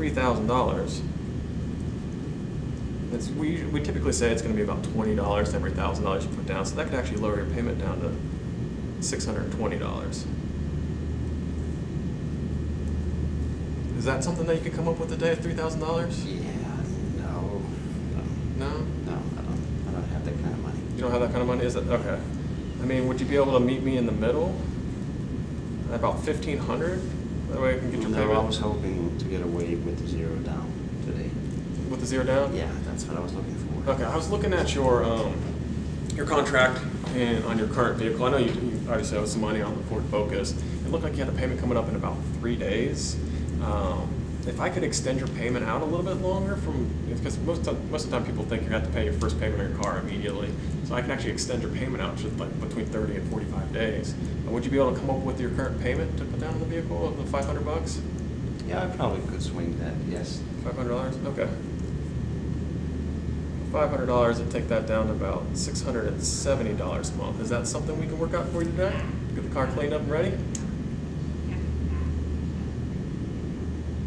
$3,000, we typically say it's going to be about $20 to every $1,000 you put down, so that could actually lower your payment down to $620. Is that something that you could come up with today at $3,000? Yeah, no. No? No, I don't have that kind of money. You don't have that kind of money? Is it? Okay. I mean, would you be able to meet me in the middle at about $1,500? That way I can get your payment. No, I was hoping to get away with the zero down today. With the zero down? Yeah, that's what I was looking for. Okay, I was looking at your contract and on your current vehicle. I know you obviously owe some money on the Ford Focus. It looked like you had a payment coming up in about 3 days. If I could extend your payment out a little bit longer because most of the time people think you have to pay your first payment on your car immediately. So I can actually extend your payment out just like between 30 and 45 days. Would you be able to come up with your current payment to put down on the vehicle of the $500? Yeah, I probably could swing that, yes. $500? Okay. $500 would take that down to about $670 a month. Is that something we can work out for you today? Get the car cleaned up and ready?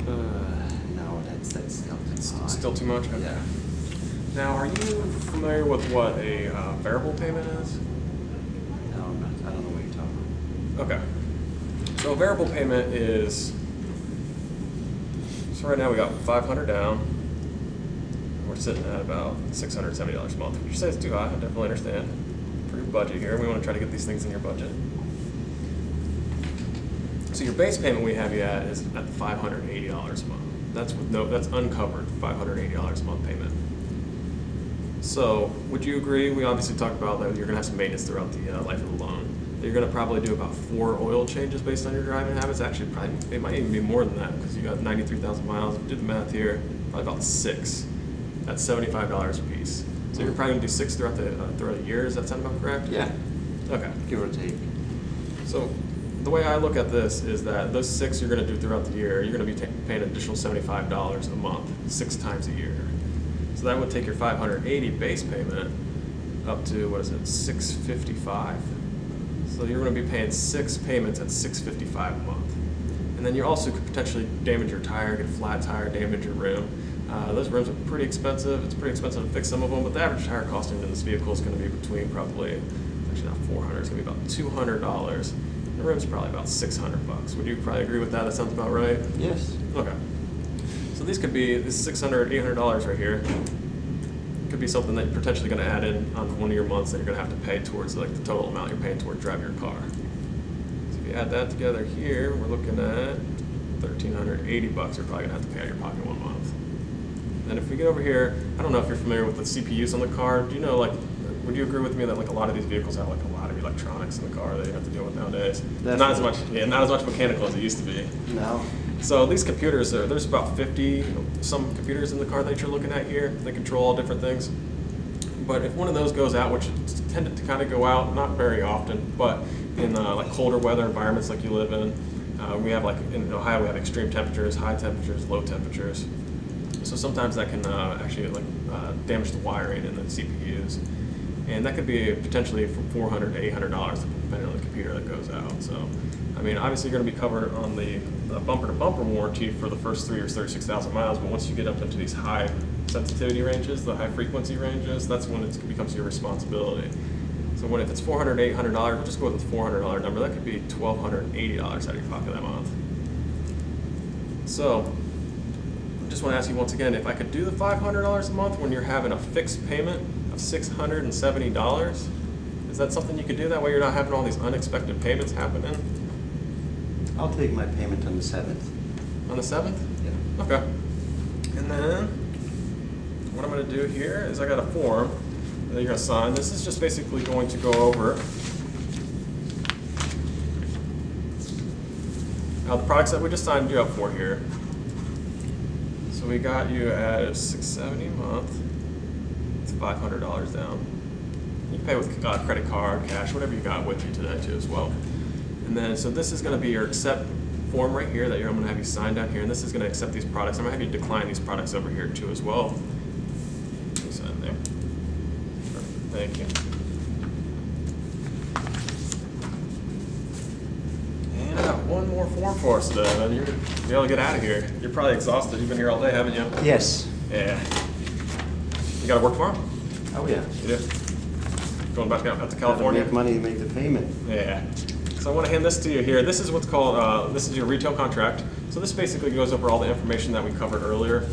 No, that's still too high. Still too much? Okay. Yeah. Now, are you familiar with what a variable payment is? No, I'm not. I don't know what you're talking about. Okay. So a variable payment is, so right now we got $500 down. We're sitting at about $670 a month. Which you say is too high, I definitely understand. Pretty budget here. We want to try to get these things in your budget. So your base payment we have you at is at $580 a month. That's uncovered $580 a month payment. So would you agree? We obviously talked about that you're going to have some maintenance throughout the life of the loan. You're going to probably do about 4 oil changes based on your driving habits. Actually, probably it might even be more than that because you got 93,000 miles. If you do the math here, probably about 6. That's $75 a piece. So you're probably going to do 6 throughout the year. Does that sound about correct? Yeah. Okay. Give or take. So the way I look at this is that those 6 you're going to do throughout the year, you're going to be paying an additional $75 a month, 6 times a year. So that would take your $580 base payment up to, what is it, $655. So you're going to be paying 6 payments at $655 a month. And then you also could potentially damage your tire, get a flat tire, damage your rim. Those rims are pretty expensive. It's pretty expensive to fix some of them, but the average tire costing in this vehicle is going to be between probably, actually not $400, it's going to be about $200. The rim's probably about $600. Would you probably agree with that? That sounds about right? Yes. Okay. So these could be, this $600, $800 right here, could be something that you're potentially going to add in on one of your months that you're going to have to pay towards like the total amount you're paying towards driving your car. So if you add that together here, we're looking at $1,380 you're probably going to have to pay out of your pocket 1 month. And if we get over here, I don't know if you're familiar with the CPUs on the car. Do you know, like, would you agree with me that like a lot of these vehicles have like a lot of electronics in the car that you have to deal with nowadays? Definitely. Not as much, yeah, not as much mechanical as it used to be. No. So these computers, there's about 50 some computers in the car that you're looking at here. They control all different things. But if one of those goes out, which tended to kind of go out, not very often, but in like colder weather environments like you live in, we have like in Ohio we have extreme temperatures, high temperatures, low temperatures. So sometimes that can actually like damage the wiring in the CPUs, and that could be potentially from $400 to $800 depending on the computer that goes out. So, I mean, obviously you're going to be covered on the bumper-to-bumper warranty for the first 3 years, 36,000 miles. But once you get up into these high sensitivity ranges, the high frequency ranges, that's when it becomes your responsibility. So if it's $400 to $800, we'll just go with the $400 number. That could be $1,280 out of your pocket that month. So, I just want to ask you once again, if I could do the $500 a month when you're having a fixed payment of $670, is that something you could do? That way you're not having all these unexpected payments happening? I'll take my payment on the 7th. On the 7th? Yeah. Okay. And then, what I'm going to do here is I got a form that you're going to sign. This is just basically going to go over the products that we just signed you up for here. So we got you at $670 a month. It's $500 down. You can pay with credit card, cash, whatever you got with you today too as well. And then, so this is going to be your accept form right here that I'm going to have you sign down here, and this is going to accept these products. I'm going to have you decline these products over here too as well. You sign there. Perfect. Thank you. And I got one more more form for us today, then you're gonna be able to get out of here. You're probably exhausted. You've been here all day, haven't you? Yes. Yeah. You got to work tomorrow? Oh, yeah. You do? Going back out to Gotta California? make money to make the payment. Yeah. So I want to hand this to you here. This is what's called, this is your retail contract. So this basically goes over all the information that we covered earlier.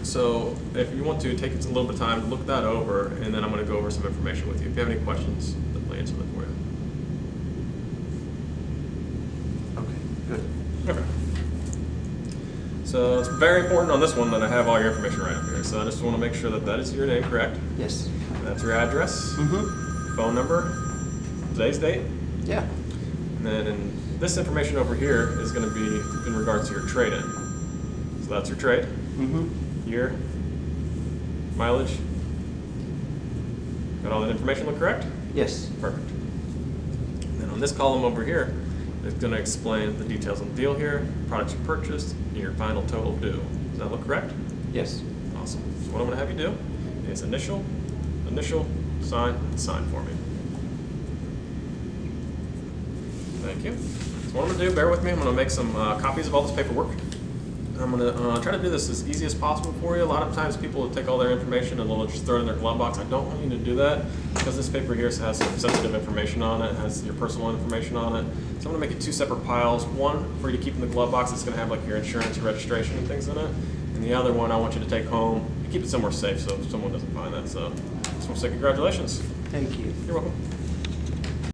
So if you want to, take a little bit of time, look that over, and then I'm going to go over some information with you. If you have any questions, I'll answer them for you. Okay, good. Okay. So it's very important on this one that I have all your information right up here. So I just want to make sure that that is your name, correct? Yes. That's your address, Mm-hmm. phone number, today's date, Yeah. and then this information over here is going to be in regards to your trade-in. So that's your trade, Mm-hmm. year, mileage. Got all that information look correct? Yes. Perfect. And then on this column over here, it's going to explain the details on the deal here, products you purchased, and your final total due. Does that look correct? Yes. Awesome. So what I'm going to have you do is initial, sign, and sign for me. Thank you. So what I'm going to do, bear with me, I'm going to make some copies of all this paperwork. I'm going to try to do this as easy as possible for you. A lot of times people will take all their information and they'll just throw it in their glove box. I don't want you to do that because this paper here has some sensitive information on it, has your personal information on it. So I'm going to make it two separate piles. One for you to keep in the glove box that's going to have like your insurance, your registration, and things in it. And the other one I want you to take home and keep it somewhere safe so someone doesn't find that. So just want to say congratulations. Thank you. You're welcome.